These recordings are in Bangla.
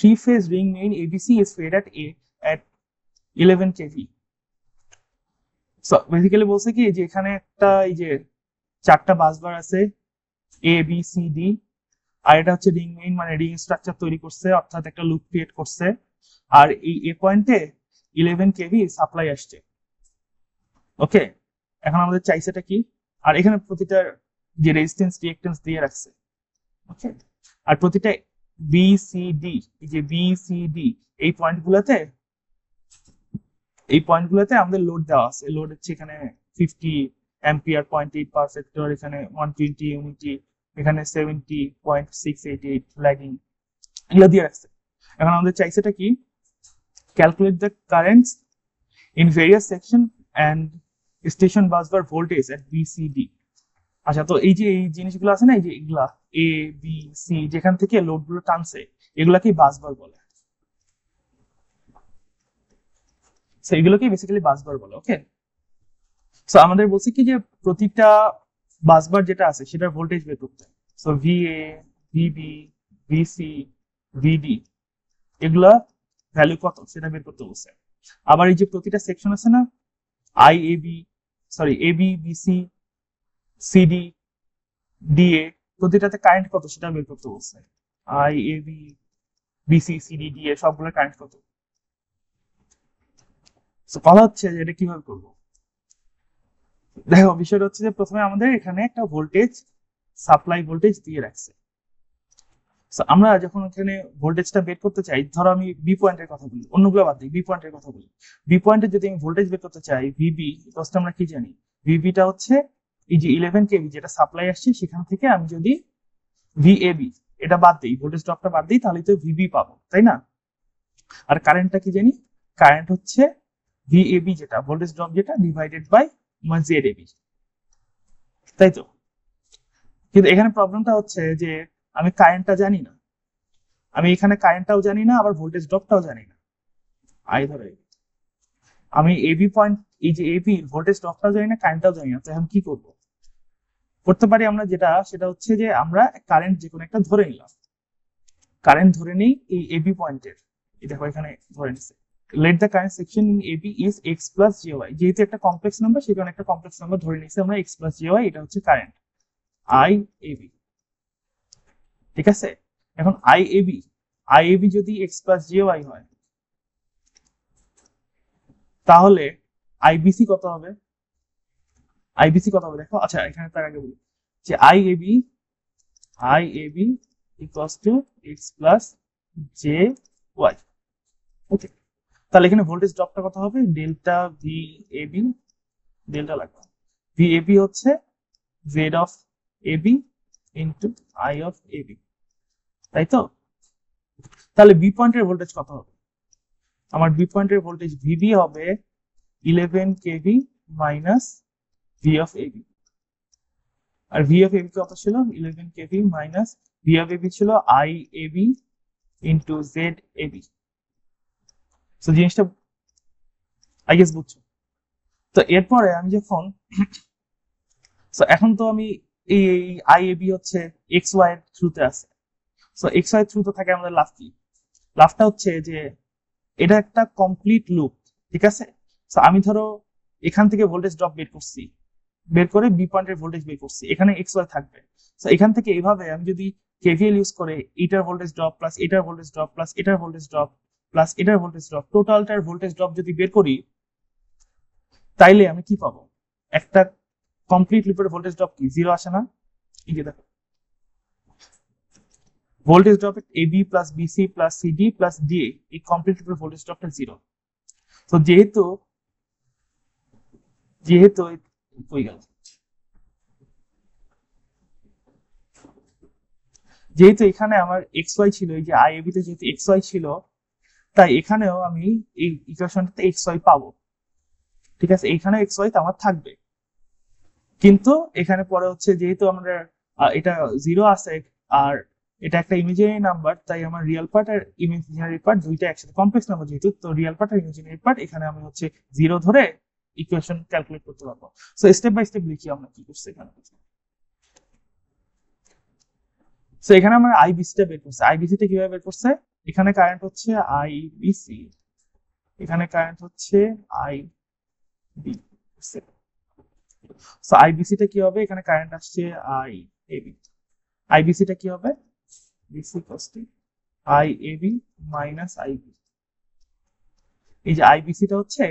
3-phase ring main ABC is fed at 11 kV. So basically বলছে কি যে এখানে একটা এই যে চারটা বাসবার আছে A B C D, আর এটা হচ্ছে রিং মেইন মানে রিং স্ট্রাকচার তৈরি করছে, অর্থাৎ একটা লুপ ক্রিয়েট করছে, আর এই এ পয়েন্টে 11 kV সাপ্লাই আসছে। ওকে, এখন আমাদের চাইছেটা কি, আর এখানে প্রতিটা যে রেজিস্ট্যান্স রিঅ্যাকট্যান্স দিয়ে রাখছে। ওকে, আর প্রতিটা বি সি ডি, এই যে বি সি ডি এই পয়েন্টগুলোতে আমাদের লোড দেওয়া আছে। লোড হচ্ছে এখানে 50 অ্যাম্পিয়ার, 0.8 পাওয়ার ফ্যাক্টর, এখানে 120 ইউনিটি, এখানে 70.688 ল্যাগিং, এগুলো দিয়ে রাখছে। এখন আমাদের চাইছেটা কি, calculate the currents in various section and station বাসবার voltage at BCD. আচ্ছা, তো এই যে এই জিনিসগুলো আছে না, এই যে এগুলা এ বি সি যেখান থেকে লোড গুলো টানছে এগুলাকেই বাসবার বলে। সো এগুলোকেই বেসিক্যালি বাসবার বলে। ওকে, সো আমাদের বলছে কি যে প্রতিটা বাসবার যেটা আছে সেটার ভোল্টেজ বের করতে। সো ভিএ, ভিবি, ভিসি, ভিডি এগুলা ভ্যালু কত সেটা বের করতে বলছে। আবার এই যে প্রতিটা সেকশন আছে না, I A B, sorry A B BC CD DA, প্রতিটাতে কারেন্ট কত সেটা বের করতে বলছে। I A B BC CD DA সবগুলো কারেন্ট কত। সো কথা হচ্ছে যে এটা কিভাবে করবো। দেখো, বিষয়টা হচ্ছে যে প্রথমে আমাদের এখানে একটা ভোল্টেজ সাপ্লাই ভোল্টেজ দিয়ে রাখছে। আমরা যখন এখানে ভোল্টেজটা বের করতে চাই, ধরো আমি বি পয়েন্টের কথা বলি, অন্যগুলো বাদ দিই, বি পয়েন্টের কথা বলি। বি পয়েন্টে যদি আমি ভোল্টেজ বের করতে চাই ভিবি, ফার্স্ট আমরা কি জানি, ভিবিটা হচ্ছে এই যে 11 কেভি যেটা সাপ্লাই আসছে সেখান থেকে আমি যদি ভিএবি এটা বাদ দিই, ভোল্টেজ ড্রপটা বাদ দিই, তাহলে তো ভিবি পাবো, তাই না? আর কারেন্টটা কি জানি, কারেন্ট হচ্ছে ভিএবি যেটা ভোল্টেজ ড্রপ যেটা ডিভাইডেড বাই জেডএবি, তাই তো? কিন্তু এখানে প্রবলেমটা হচ্ছে যে আমি কারেন্টটা জানি না, আমি এখানে কারেন্টটাও জানি না, আবার ভোল্টেজ ড্রপটাও জানি না। ধরে আমি এবি পয়েন্ট, এই যে এবি ভোল্টেজ ড্রপটাও জানি না, কারেন্টটাও জানি না, তো এখন কি করব? করতে পারি আমরা যেটা, সেটা হচ্ছে যে আমরা কারেন্ট যে কোনো একটা ধরে নিলাম। কারেন্ট ধরে নেই এই এবি পয়েন্টের, এই দেখো এখানে ধরে নিছে, let the current section in AB is x plus jy, যেহেতু একটা কমপ্লেক্স নাম্বার সেই কারণে একটা কমপ্লেক্স নাম্বার ধরে নিছি আমরা এক্স প্লাস জেওয়াই, এটা হচ্ছে কারেন্ট আই এবি। ঠিক আছে, এখন আই এবি যদি এক্স প্লাস জেওয়াই হয় তাহলে আইবিসি কত হবে? দেখো, আচ্ছা এখানে তার আগে বলি যে I AB equals to X plus J Y. Okay, তাহলে এখানে ভোল্টেজ ড্রপটা কত হবে? ডেল্টা ভি এবি, ডেল্টা লাগবে, ভি এবি হচ্ছে Z of AB into I of AB, তাই তো? তাহলে বি পয়েন্টের ভোল্টেজ কত হবে? আমার বি পয়েন্টের ভোল্টেজ ভিবি হবে 11 KV minus V of AB, আর ভি অফ এবি কত ছিল? 11 KV minus V of AB ছিল I AB into Z AB. তো জিনিসটা আই গেস বুঝছো? তো এরপরে আমি যখন এখন তো আমি এই আই এবি হচ্ছে এক্স ওয়াই এর থ্রুতে আছে, সো এক্স ওয়াই থ্রুতে থাকে আমাদের লাভ কি? লাভটা হচ্ছে যে এটা একটা কমপ্লিট লুপ, ঠিক আছে? সো আমি ধরো এখান থেকে ভোল্টেজ ড্রপ বের করছি, বের করে বি পয়েন্টের ভোল্টেজ বের করছি, এখানে এক্স ওয়াই থাকবে। সো এখান থেকে এইভাবে আমি যদি কেভিএল ইউজ করে এটার ভোল্টেজ ড্রপ প্লাস এটার ভোল্টেজ ড্রপ প্লাস এটার ভোল্টেজ ড্রপ প্লাস এটার ভোল্টেজ ড্রপ, টোটালটার ভোল্টেজ ড্রপ যদি বের করি, তাইলে আমি কি পাবো? একটা কমপ্লিট লুপের ভোল্টেজ ড্রপ কি জিরো আসে না? এই যে দেখো, voltage drop AB plus BC plus CD plus DA, এই কমপ্লিট লুপের ভোল্টেজ ড্রপটা জিরো। তো যেহেতু কই গেল, যেহেতু এখানে আমার এক্স ওয়াই ছিল, এই যে আই এবি তে যেহেতু এক্স ওয়াই ছিল, তাই এখানেও আমি এই ইকুয়েশনটাতে এক্স ওয়াই পাবো। ঠিক আছে, এখানে এক্স ওয়াই তো আমার থাকবে, কিন্তু এখানে পরে হচ্ছে যেহেতু আমরা এটা জিরো আছে আর এটা একটা ইমাজিনারি নাম্বার, তাই আমার রিয়েল পার্ট আর ইমাজিনারি পার্ট দুইটা একসাথে, কমপ্লেক্স নাম্বার যেহেতু, তো রিয়েল পার্ট আর ইমাজিনারি পার্ট এখানে আমি হচ্ছে জিরো ধরে ইকুয়েশন ক্যালকুলেট করতে পারবো। সো স্টেপ বাই স্টেপ দেখি আমরা কি করছি এখানে। সো এখানে আমরা আইবিসিটা বের করছে। আইবিসিটা কিভাবে বের করছে? এখানে কারেন্ট হচ্ছে আইবিসি, এখানে কারেন্ট হচ্ছে আইবি। সো আইবিসিটা কি হবে, এখানে কারেন্ট আসছে আইএবি, আইবিসিটা কি হবে, BC equals to IAB minus IB. এই যে আইবিসিটা হচ্ছে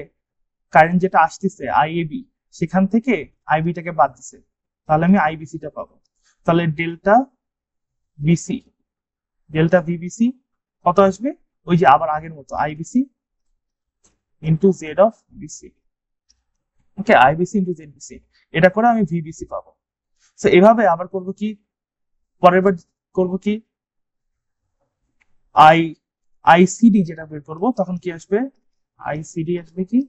কারেন্ট যেটা আসতেছে আইএবি, সেখান থেকে আইবিটাকে বাদ দিছে, তাহলে আমি আইবিসিটা পাবো। তাহলে ডেল্টা বিসি, ডেল্টা ভিবিসি কত আসবে, ওই যে আবার আগের মতো IBC into Z of BC. Okay, IBC into Z BC, এটা করে আমি ভিবিসি পাবো। তো এভাবে আবার করবো কি, পরের বার করবো কি, আইসিডি যেটা বের করবো, তখন কি আসবে, আইসিডি আসবে কি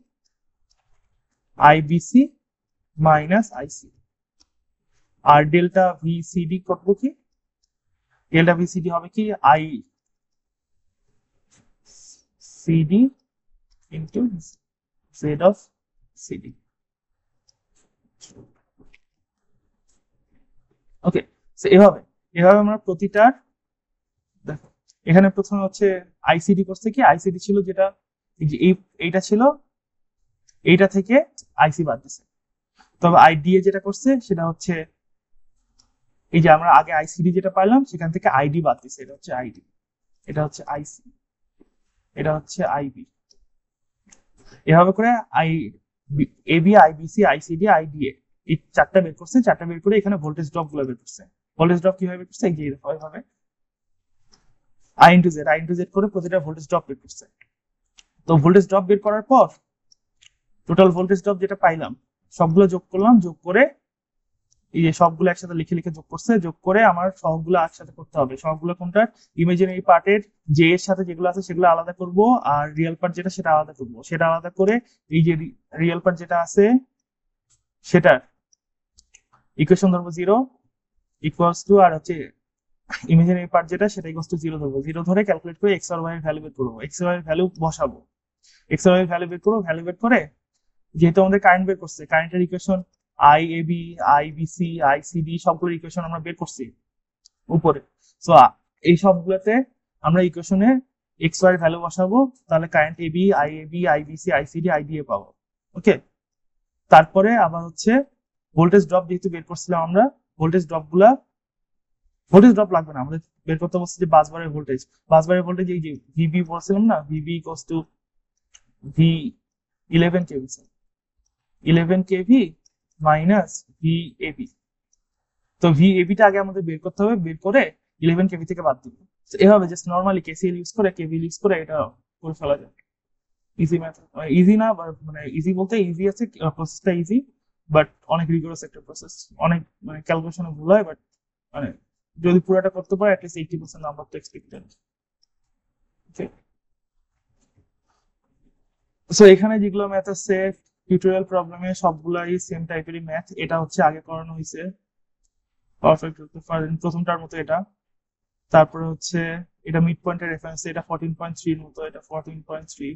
আইবিসি মাইনাস আইসি। আর ডেল্টা ভিসিডি করবো কি, ডেল্টা ভিসিডি হবে কি I CD into Z of CD. Okay, এভাবে এভাবে আমরা প্রতিটার, দেখো এখানে প্রথমে হচ্ছে আইসিডি করছে কি, আইসিডি ছিল যেটা এইটা ছিল, এইটা থেকে আইসি বাদ দিছে। তবে আইডিএ যেটা করছে সেটা হচ্ছে এই যে আমরা আগে আইসিডি যেটা পাইলাম সেখান থেকে আইডি বাদ দিছে, এটা হচ্ছে আইডি, এটা হচ্ছে আইসি, এটা হচ্ছে আইবি। এভাবে করে এবি, আইবিসি, আইসিডি, আইডিএ এই চারটা বের করছে, চারটা বের করে এখানে ভোল্টেজ ড্রপ গুলো বের করছে। ভোল্টেজ ড্রপ কিভাবে বের করছে, এই যে এইভাবে আই ইন্টু জেড করে প্রতিটা ভোল্টেজ ড্রপ বের করছে। তো ভোল্টেজ ড্রপ বের করার পর টোটাল ভোল্টেজ ড্রপ যেটা পাইলাম সবগুলো যোগ করলাম, যোগ করে এই যে সবগুলো একসাথে লিখে লিখে যোগ করছে, যোগ করে আমার সবগুলো একসাথে করতে হবে। সবগুলো কোনটার, ইমাজিনারি পার্টের যে এর সাথে যেগুলো আছে সেগুলো আলাদা করব, আর রিয়েল পার্ট যেটা সেটা আলাদা করব। সেটা আলাদা করে এই যে রিয়েল পার্ট যেটা আছে সেটার ইকুয়েশন ধরবো 0 ইকুয়ালস টু, আর হচ্ছে ইমাজিনারি পার্ট যেটা সেটা ইকুয়ালস টু 0 ধরবো। 0 ধরে ক্যালকুলেট করে এক্স আর ওয়াই এর ভ্যালু বের করবো, এক্স আর ওয়াই এর ভ্যালু বসাবো, এক্স আর ওয়াই এর ভ্যালু বের করবো। ভ্যালু বের করে যেহেতু আমাদের কারেন্ট বের করছে, কারেন্টের ইকুয়েশন আইএবি, আইবিসি, আইসিডি সবগুলোর ইকুয়েশন আমরা বের করছি উপরে। সো এই সবগুলোতে আমরা ইকুয়েশনে এক্স ওয়াই এর ভ্যালু বসাবো, তাহলে current AB, IAB, IBC, ICD, IDA পাবো। ওকে, তারপরে আবার হচ্ছে ভোল্টেজ ড্রপ যেহেতু বের করছিলাম আমরা, ভোল্টেজ ড্রপ লাগবে না আমাদের, বের করতে বলছি যে বাসবারের ভোল্টেজ, বাসবারের ভোল্টেজ এই যে ভিবি বলছিলাম না, VB equals to V 11 kV, 11 KV minus VAB. তো ভিএবিটা আগে আমাদের বের করতে হবে, বের করে 11 কেভি থেকে বাদ দিব। এভাবে জাস্ট নরমালি কেসিএল ইউজ করে, কেভিএল ইউজ করে এটা করে ফেলা যায়। ইজি ম্যাথড, ইজি না, মানে ইজি বলতে ইজি আছে, প্রসেসটা ইজি, বাট অনেক রিগোরাস একটা প্রসেস, অনেক মানে ক্যালকুলেশনে ভুল হয়, বাট মানে যদি পুরোটা করতে পারে অ্যাটলিস্ট 80% নাম্বার তো এক্সপেক্টেড। সো এখানে যেগুলো ম্যাথ আছে টিউটোরিয়াল প্রবলেমে সবগুলাই সেম টাইপেরই ম্যাথ। এটা হচ্ছে আগে করানো হয়েছে পারফেক্ট প্রথমটার মতো এটা। তারপরে হচ্ছে এটা মিড পয়েন্টের রেফারেন্স, এটা 14.3 এর মতো, এটা 14.3।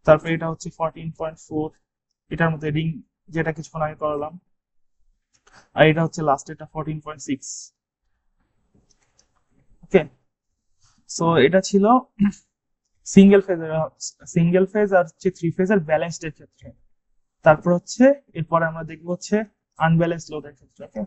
তারপরে এটা হচ্ছে 14.4, এটার মধ্যে রিং যেটা কিছুক্ষণ আগে করালাম। আর এটা হচ্ছে লাস্ট, এটা 14.6। ওকে, সো এটা ছিল সিঙ্গেল ফেজ আর হচ্ছে 3 ফেজের ব্যালেন্সড এর ক্ষেত্রে। তারপর হচ্ছে এরপরে আমরা দেখবো হচ্ছে আনব্যালেন্সড লোডের ক্ষেত্রে। ওকে।